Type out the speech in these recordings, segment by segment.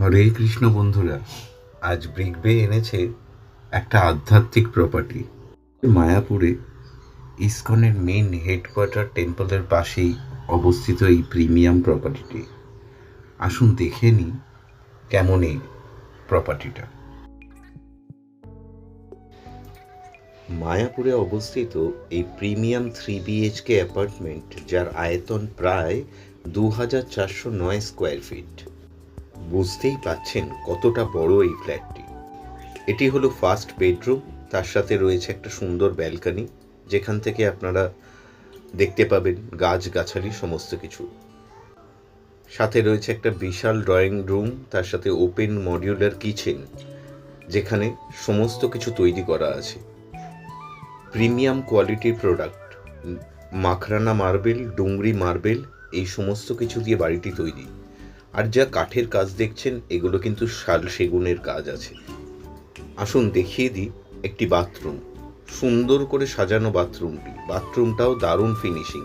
হরে কৃষ্ণ বন্ধুরা, আজ ব্রিগবে এনেছে একটা আধ্যাত্মিক প্রপার্টি। মায়াপুরে ইসকনের মেন হেডকোয়ার্টার টেম্পলের পাশেই অবস্থিত এই প্রিমিয়াম প্রপার্টিটি। আসুন দেখে নিই কেমন এই প্রপার্টিটা। মায়াপুরে অবস্থিত এই প্রিমিয়াম 3 BHK অ্যাপার্টমেন্ট, যার আয়তন প্রায় 2409 স্কোয়ার ফিট। বুঝতেই পাচ্ছেন কতটা বড় এই ফ্ল্যাটটি। এটি হলো ফার্স্ট বেডরুম, তার সাথে রয়েছে একটা সুন্দর ব্যালকনি, যেখান থেকে আপনারা দেখতে পাবেন গাছগাছালি সমস্ত কিছু। সাথে রয়েছে একটা বিশাল ড্রয়িং রুম, তার সাথে ওপেন মডিউলার কিচেন, যেখানে সমস্ত কিছু তৈরি করা আছে। প্রিমিয়াম কোয়ালিটির প্রোডাক্ট, মাখরানা মার্বেল, ডুংরি মার্বেল, এই সমস্ত কিছু দিয়ে বাড়িটি তৈরি। আর যা কাঠের কাজ দেখছেন, এগুলো কিন্তু শাল সেগুনের কাজ আছে। আসুন দেখিয়ে দিই একটি বাথরুম। সুন্দর করে সাজানো বাথরুমটাও দারুণ ফিনিশিং,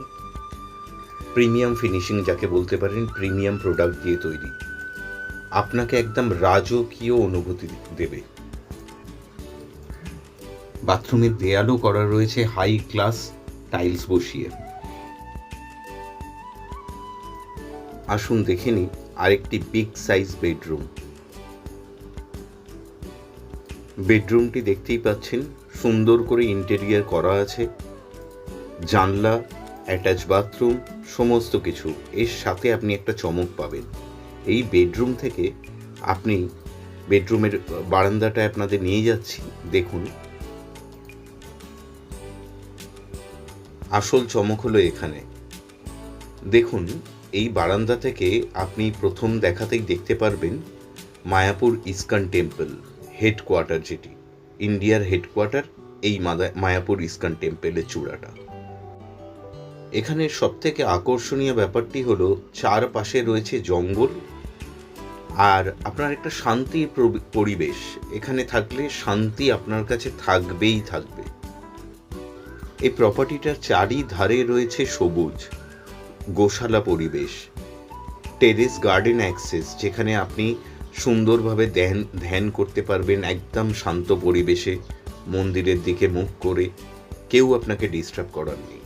প্রিমিয়াম ফিনিশিং যাকে বলতে পারেন, প্রিমিয়াম প্রোডাক্ট দিয়ে তৈরি। আপনাকে একদম রাজকীয় অনুভূতি দেবে। বাথরুমের দেয়ালও করা রয়েছে হাই ক্লাস টাইলস বসিয়ে। আসুন দেখে নিই আরেকটি বিগ সাইজ বেডরুম। বেডরুমটি দেখতেই পাচ্ছেন, সুন্দর করে ইন্টেরিয়ার করা আছে, জানলা, অ্যাটাচ বাথরুম, সমস্ত কিছু। এর সাথে আপনি একটা চমক পাবেন। এই বেডরুম থেকে আপনি বেডরুমের বারান্দাটায় আপনাদের নিয়ে যাচ্ছি, দেখুন। আসল চমক হলো এখানে দেখুন, এই বারান্দা থেকে আপনি প্রথম দেখাতেই দেখতে পারবেন মায়াপুর ইস্কন টেম্পল হেডকোয়ার্টার, যেটি ইন্ডিয়ার হেডকোয়ার্টার, এই মায়াপুর ইস্কন টেম্পলের চূড়াটা। এখানে সব থেকে আকর্ষণীয় ব্যাপারটি হলো চারপাশে রয়েছে জঙ্গল, আর আপনার একটা শান্তির পরিবেশ। এখানে থাকলে শান্তি আপনার কাছে থাকবেই থাকবে। এই প্রপার্টিটার চারিধারে রয়েছে সবুজ গোশালা পরিবেশ, টেরেস গার্ডেন অ্যাক্সেস, যেখানে আপনি সুন্দরভাবে ধ্যান করতে পারবেন একদম শান্ত পরিবেশে, মন্দিরের দিকে মুখ করে। কেউ আপনাকে ডিস্টার্ব করার নেই।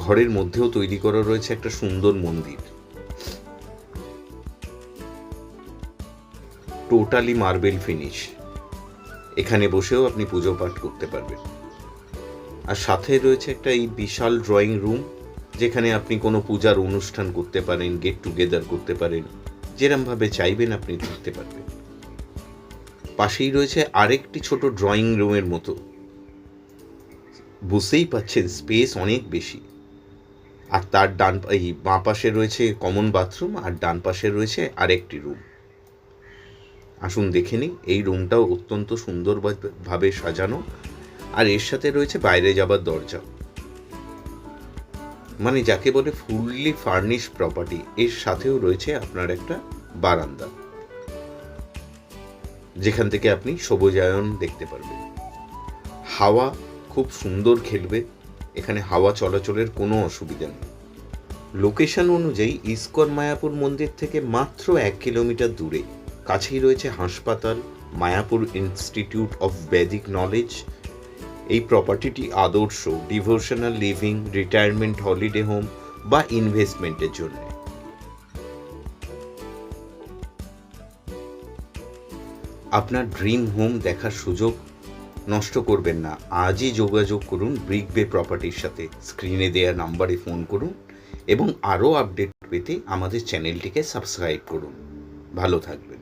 ঘরের মধ্যেও তৈরি করা রয়েছে একটা সুন্দর মন্দির, টোটালি মার্বেল ফিনিশ। এখানে বসেও আপনি পুজো পাঠ করতে পারবেন। আর সাথে রয়েছে একটা এই বিশাল ড্রয়িং রুম, যেখানে আপনি কোনো পূজার অনুষ্ঠান করতে পারেন, গেট টুগেদার করতে পারেন, যেরমভাবে চাইবেন আপনি থাকতে পারবেন। পাশেই রয়েছে আরেকটি ছোট ড্রয়িং রুমের মতো। বুঝতেই পাচ্ছেন স্পেস অনেক বেশি। আর তার বাঁ পাশে রয়েছে কমন বাথরুম, আর ডান পাশে রয়েছে আরেকটি রুম। আসুন দেখে নিই। এই রুমটাও অত্যন্ত সুন্দরভাবে সাজানো, আর এর সাথে রয়েছে বাইরে যাবার দরজা, মানে যাকে বলে ফুললি ফার্নিশ প্রপার্টি। এর সাথেও রয়েছে আপনার একটা বারান্দা, যেখান থেকে আপনি সবুজায়ন দেখতে পারবেন। হাওয়া খুব সুন্দর খেলবে, এখানে হাওয়া চলাচলের কোনো অসুবিধা নেই। লোকেশন অনুযায়ী ইসকন মায়াপুর মন্দির থেকে মাত্র 1 কিলোমিটার দূরে। কাছেই রয়েছে হাসপাতাল, মায়াপুর ইনস্টিটিউট অফ বেদিক নলেজ। এই প্রপার্টিটি আদর্শ devotional living, retirement, holiday home বা ইনভেস্টমেন্টের জন্য। আপনার ড্রিম হোম দেখার সুযোগ নষ্ট করবেন না। আজই যোগাযোগ করুন ব্রিগবে প্রপার্টির সাথে। স্ক্রিনে দেওয়া নাম্বারে ফোন করুন এবং আরও আপডেট পেতে আমাদের চ্যানেলটিকে সাবস্ক্রাইব করুন। ভালো থাকবেন।